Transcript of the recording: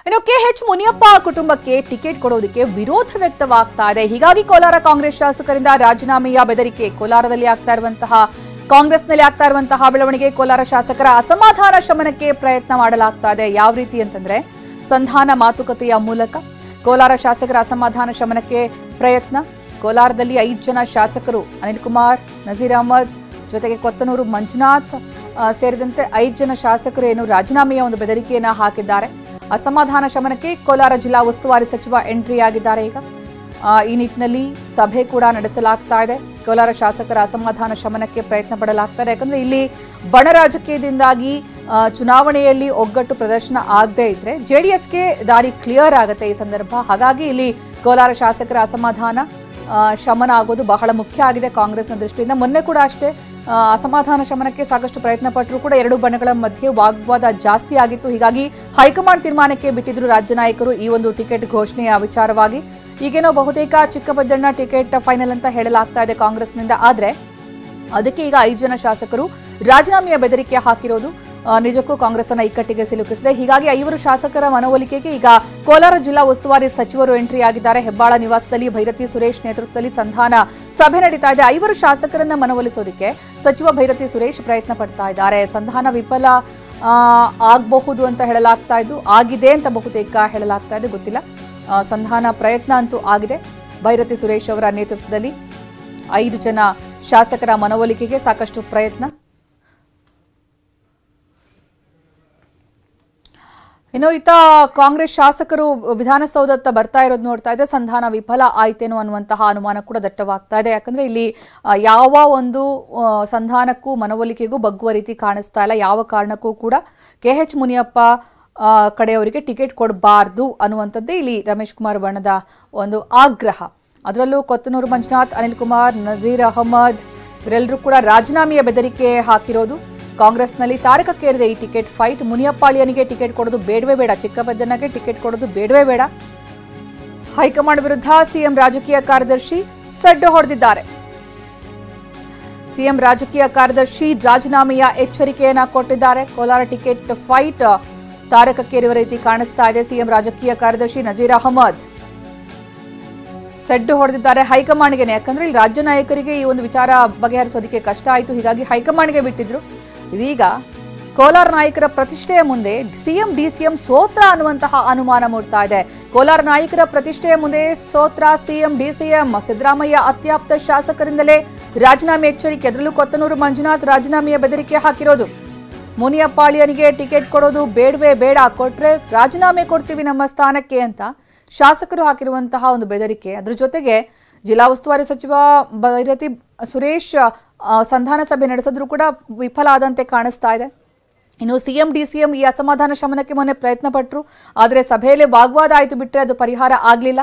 ಇನ್ನು ಕೆಎಚ್ ಮುನಿಯಪ್ಪ ಕುಟುಂಬಕ್ಕೆ ಟಿಕೆಟ್ ಕೊಡೋದಕ್ಕೆ ವಿರೋಧ ವ್ಯಕ್ತವಾಗ್ತಾ ಇದೆ. ಹೀಗಾಗಿ ಕೋಲಾರ ಕಾಂಗ್ರೆಸ್ ಶಾಸಕರಿಂದ ರಾಜೀನಾಮೆಯ ಬೆದರಿಕೆ. ಕೋಲಾರದಲ್ಲಿ ಕಾಂಗ್ರೆಸ್ನಲ್ಲಿ ಆಗ್ತಾ ಇರುವಂತಹ ಬೆಳವಣಿಗೆ, ಕೋಲಾರ ಶಾಸಕರ ಅಸಮಾಧಾನ ಶಮನಕ್ಕೆ ಪ್ರಯತ್ನ ಮಾಡಲಾಗ್ತಾ ಇದೆ. ಯಾವ ರೀತಿ ಅಂತಂದ್ರೆ ಸಂಧಾನ ಮಾತುಕತೆಯ ಮೂಲಕ ಕೋಲಾರ ಶಾಸಕರ ಅಸಮಾಧಾನ ಶಮನಕ್ಕೆ ಪ್ರಯತ್ನ. ಕೋಲಾರದಲ್ಲಿ 5 ಜನ ಶಾಸಕರು ಅನಿಲ್ ಕುಮಾರ್, ನಜೀರ್ ಅಹಮದ್ ಜೊತೆಗೆ ಕೊತ್ತನೂರು ಮಂಜುನಾಥ್ ಸೇರಿದಂತೆ 5 ಜನ ಶಾಸಕರು ಏನು ರಾಜೀನಾಮೆಯ ಒಂದು ಬೆದರಿಕೆಯನ್ನ ಹಾಕಿದ್ದಾರೆ. ಅಸಮಾಧಾನ ಶಮನಕ್ಕೆ ಕೋಲಾರ ಜಿಲ್ಲಾ ಉಸ್ತುವಾರಿ ಸಚಿವ ಎಂಟ್ರಿ ಆಗಿದ್ದಾರೆ. ಈಗ ಈ ನಿಟ್ಟಿನಲ್ಲಿ ಸಭೆ ಕೂಡ ನಡೆಸಲಾಗ್ತಾ ಇದೆ. ಕೋಲಾರ ಶಾಸಕರ ಅಸಮಾಧಾನ ಶಮನಕ್ಕೆ ಪ್ರಯತ್ನ ಪಡಲಾಗ್ತಾ ಇದೆ. ಯಾಕಂದ್ರೆ ಇಲ್ಲಿ ಬಣ ರಾಜಕೀಯದಿಂದಾಗಿ ಚುನಾವಣೆಯಲ್ಲಿ ಒಗ್ಗಟ್ಟು ಪ್ರದರ್ಶನ ಆಗದೇ ಇದ್ರೆ ಜೆಡಿಎಸ್ಗೆ ದಾರಿ ಕ್ಲಿಯರ್ ಆಗುತ್ತೆ ಈ ಸಂದರ್ಭ. ಹಾಗಾಗಿ ಇಲ್ಲಿ ಕೋಲಾರ ಶಾಸಕರ ಅಸಮಾಧಾನ ಶಮನ ಆಗೋದು ಬಹಳ ಮುಖ್ಯ ಆಗಿದೆ ಕಾಂಗ್ರೆಸ್ನ ದೃಷ್ಟಿಯಿಂದ. ಮೊನ್ನೆ ಕೂಡ ಅಷ್ಟೇ ಅಸಮಾಧಾನ ಶಮನಕ್ಕೆ ಸಾಕಷ್ಟು ಪ್ರಯತ್ನ ಪಟ್ಟರು ಕೂಡ ಎರಡು ಬಣಗಳ ಮಧ್ಯೆ ವಾಗ್ವಾದ ಜಾಸ್ತಿ ಆಗಿತ್ತು. ಹೀಗಾಗಿ ಹೈಕಮಾಂಡ್ ತೀರ್ಮಾನಕ್ಕೆ ಬಿಟ್ಟಿದ್ರು ರಾಜ್ಯ ನಾಯಕರು ಈ ಒಂದು ಟಿಕೆಟ್ ಘೋಷಣೆಯ ವಿಚಾರವಾಗಿ. ಈಗೇನೋ ಬಹುತೇಕ ಚಿಕ್ಕಪೆದ್ದಣ್ಣ ಟಿಕೆಟ್ ಫೈನಲ್ ಅಂತ ಹೇಳಲಾಗ್ತಾ ಇದೆ ಕಾಂಗ್ರೆಸ್ನಿಂದ. ಆದ್ರೆ ಅದಕ್ಕೆ ಈಗ 5 ಜನ ಶಾಸಕರು ರಾಜೀನಾಮೆಯ ಬೆದರಿಕೆ ಹಾಕಿರೋದು ನಿಜಕ್ಕೂ ಕಾಂಗ್ರೆಸ್ ಅನ್ನ ಇಕ್ಕಟ್ಟಿಗೆ ಸಿಲುಕಿಸಿದೆ. ಹೀಗಾಗಿ 5 ಶಾಸಕರ ಮನವೊಲಿಕೆಗೆ ಈಗ ಕೋಲಾರ ಜಿಲ್ಲಾ ಉಸ್ತುವಾರಿ ಸಚಿವರು ಎಂಟ್ರಿ ಆಗಿದ್ದಾರೆ. ಹೆಬ್ಬಾಳ ನಿವಾಸದಲ್ಲಿ ಭೈರತಿ ಸುರೇಶ್ ನೇತೃತ್ವದಲ್ಲಿ ಸಂಧಾನ ಸಭೆ ನಡೀತಾ ಇದೆ. 5 ಶಾಸಕರನ್ನ ಮನವೊಲಿಸೋದಕ್ಕೆ ಸಚಿವ ಭೈರತಿ ಸುರೇಶ್ ಪ್ರಯತ್ನ ಪಡ್ತಾ ಇದ್ದಾರೆ. ಸಂಧಾನ ವಿಫಲ ಆಗಬಹುದು ಅಂತ ಹೇಳಲಾಗ್ತಾ ಇದ್ದು, ಆಗಿದೆ ಅಂತ ಬಹುತೇಕ ಹೇಳಲಾಗ್ತಾ ಇದೆ, ಗೊತ್ತಿಲ್ಲ. ಸಂಧಾನ ಪ್ರಯತ್ನ ಅಂತೂ ಆಗಿದೆ. ಭೈರತಿ ಸುರೇಶ್ ಅವರ ನೇತೃತ್ವದಲ್ಲಿ 5 ಜನ ಶಾಸಕರ ಮನವೊಲಿಕೆಗೆ ಸಾಕಷ್ಟು ಪ್ರಯತ್ನ. ಇನ್ನು ಇತ್ತ ಕಾಂಗ್ರೆಸ್ ಶಾಸಕರು ವಿಧಾನಸೌಧತ್ತ ಬರ್ತಾ ಇರೋದು ನೋಡ್ತಾ ಇದೆ. ಸಂಧಾನ ವಿಫಲ ಆಯ್ತೇನೋ ಅನ್ನುವಂತಹ ಅನುಮಾನ ಕೂಡ ದಟ್ಟವಾಗ್ತಾ ಇದೆ. ಯಾಕಂದ್ರೆ ಇಲ್ಲಿ ಯಾವ ಒಂದು ಸಂಧಾನಕ್ಕೂ ಮನವೊಲಿಕೆಗೂ ಬಗ್ಗುವ ರೀತಿ ಕಾಣಿಸ್ತಾ ಇಲ್ಲ. ಯಾವ ಕಾರಣಕ್ಕೂ ಕೂಡ ಕೆಎಚ್ ಮುನಿಯಪ್ಪ ಕಡೆಯವರಿಗೆ ಟಿಕೆಟ್ ಕೊಡಬಾರ್ದು ಅನ್ನುವಂಥದ್ದೇ ಇಲ್ಲಿ ರಮೇಶ್ ಕುಮಾರ್ ಬಣದ ಒಂದು ಆಗ್ರಹ. ಅದರಲ್ಲೂ ಕೊತ್ತನೂರು ಮಂಜುನಾಥ್, ಅನಿಲ್ ಕುಮಾರ್, ನಜೀರ್ ಅಹಮದ್ ಇವರೆಲ್ಲರೂ ಕೂಡ ರಾಜೀನಾಮೆಯ ಬೆದರಿಕೆ ಹಾಕಿರೋದು. ಕಾಂಗ್ರೆಸ್ನಲ್ಲಿ ತಾರಕಕ್ಕೇರಿದೆ ಈ ಟಿಕೆಟ್ ಫೈಟ್. ಮುನಿಯಪ್ಪಾಳಿಯನಿಗೆ ಟಿಕೆಟ್ ಕೊಡೋದು ಬೇಡವೇ ಬೇಡ, ಚಿಕ್ಕಪೆದ್ದಣ್ಣಗೆ ಟಿಕೆಟ್ ಕೊಡೋದು ಬೇಡವೇ ಬೇಡ. ಹೈಕಮಾಂಡ್ ವಿರುದ್ಧ ಸಿಎಂ ರಾಜಕೀಯ ಕಾರ್ಯದರ್ಶಿ ಸಡ್ಡು ಹೊಡೆದಿದ್ದಾರೆ. ಸಿಎಂ ರಾಜಕೀಯ ಕಾರ್ಯದರ್ಶಿ ರಾಜೀನಾಮೆಯ ಎಚ್ಚರಿಕೆಯನ್ನ ಕೊಟ್ಟಿದ್ದಾರೆ. ಕೋಲಾರ ಟಿಕೆಟ್ ಫೈಟ್ ತಾರಕಕ್ಕೇರುವ ರೀತಿ ಕಾಣಿಸ್ತಾ ಇದೆ. ಸಿಎಂ ರಾಜಕೀಯ ಕಾರ್ಯದರ್ಶಿ ನಜೀರ್ ಅಹಮದ್ ಸಡ್ಡು ಹೊಡೆದಿದ್ದಾರೆ ಹೈಕಮಾಂಡ್ಗೆ. ಯಾಕಂದ್ರೆ ಇಲ್ಲಿ ರಾಜ್ಯ ನಾಯಕರಿಗೆ ಈ ಒಂದು ವಿಚಾರ ಬಗೆಹರಿಸೋದಕ್ಕೆ ಕಷ್ಟ ಆಯಿತು. ಹೀಗಾಗಿ ಹೈಕಮಾಂಡ್ಗೆ ಬಿಟ್ಟಿದ್ರು. ಇದೀಗ ಕೋಲಾರ ನಾಯಕರ ಪ್ರತಿಷ್ಠೆಯ ಮುಂದೆ ಸಿಎಂ ಡಿಸಿಎಂ ಸೋತ್ರ ಅನ್ನುವಂತಹ ಅನುಮಾನ ಮೂಡ್ತಾ ಇದೆ. ಕೋಲಾರ ನಾಯಕರ ಪ್ರತಿಷ್ಠೆಯ ಮುಂದೆ ಸೋತ್ರ ಸಿಎಂ ಡಿಸಿಎಂ. ಸಿದ್ದರಾಮಯ್ಯ ಅತ್ಯಾಪ್ತ ಶಾಸಕರಿಂದಲೇ ರಾಜೀನಾಮೆ ಎಚ್ಚರಿಕೆ. ಅದರಲ್ಲೂ ಕೊತ್ತನೂರು ಮಂಜುನಾಥ್ ರಾಜೀನಾಮೆಯ ಬೆದರಿಕೆ ಹಾಕಿರೋದು. ಮುನಿಯಪ್ಪಾಳಿಯನಿಗೆ ಟಿಕೆಟ್ ಕೊಡೋದು ಬೇಡವೇ ಬೇಡ, ಕೊಟ್ರೆ ರಾಜೀನಾಮೆ ಕೊಡ್ತೀವಿ ನಮ್ಮ ಸ್ಥಾನಕ್ಕೆ ಅಂತ ಶಾಸಕರು ಹಾಕಿರುವಂತಹ ಒಂದು ಬೆದರಿಕೆ. ಅದ್ರ ಜೊತೆಗೆ ಜಿಲ್ಲಾ ಉಸ್ತುವಾರಿ ಸಚಿವ ಭೈರತಿ ಸುರೇಶ್ ಸಂಧಾನ ಸಭೆ ನಡೆಸಿದ್ರು ಕೂಡ ವಿಫಲ ಆದಂತೆ ಕಾಣಿಸ್ತಾ ಇದೆ. ಇನ್ನು ಸಿಎಂ ಡಿಸಿಎಂ ಈ ಅಸಮಾಧಾನ ಶಮನಕ್ಕೆ ಮೊನ್ನೆ ಪ್ರಯತ್ನ ಪಟ್ಟರು. ಆದರೆ ಸಭೆಯಲ್ಲಿ ವಾಗ್ವಾದ ಆಯಿತು ಬಿಟ್ಟರೆ ಅದು ಪರಿಹಾರ ಆಗಲಿಲ್ಲ.